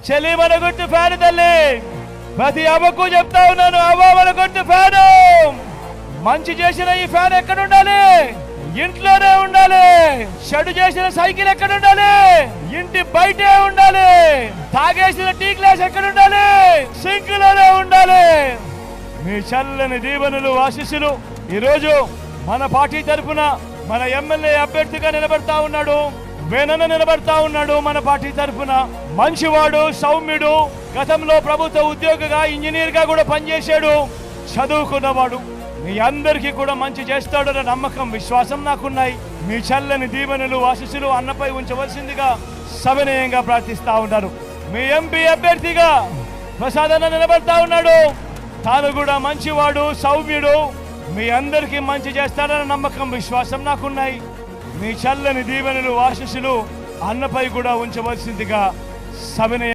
చెల్లి మన గుర్తు ఫ్యాన్ తల్లి. ప్రతి అవ్వకు చెప్తా ఉన్నాను, అవ్వ మన గుర్తు ఫ్యాను. మంచి చేసిన ఈ ఫ్యాన్ ఎక్కడ ఉండాలి? ఇంట్లోనే ఉండాలి. షెడ్ చేసిన సైకిల్ ఎక్కడ ఉండాలి? ఇంటి బయటే ఉండాలి. తాగేసిన టీ గ్లాస్ ఎక్కడ ఉండాలి? సింక్ లోనే ఉండాలి. మీ చల్లని దీవెనలు ఆశీస్సులు ఈరోజు మన పార్టీ తరఫున మన ఎమ్మెల్యే అభ్యర్థిగా నిలబడతా ఉన్నాడు, వేనన్న నిలబడతా ఉన్నాడు. మన పార్టీ తరఫున మంచివాడు, సౌమ్యుడు, గతంలో ప్రభుత్వ ఉద్యోగిగా ఇంజనీర్ గా కూడా పనిచేశాడు, చదువుకున్నవాడు. మీ అందరికీ కూడా మంచి చేస్తాడన్న నమ్మకం, విశ్వాసం నాకున్నాయి. మీ చల్లని దీవెనలు ఆశీస్సులు అన్నపై ఉంచవలసిందిగా సవినయంగా ప్రార్థిస్తా ఉన్నాను. మీ ఎంపీ అభ్యర్థిగా ప్రసాద్ అన్న నిలబడతా ఉన్నాడు. తాను కూడా మంచివాడు, సౌమ్యుడు, మీ అందరికీ మంచి చేస్తాడన్న నమ్మకం, విశ్వాసం నాకున్నాయి. మీ చల్లని దీవెనలు ఆశీస్సులు అన్నపై కూడా ఉంచవలసిందిగా సవినయ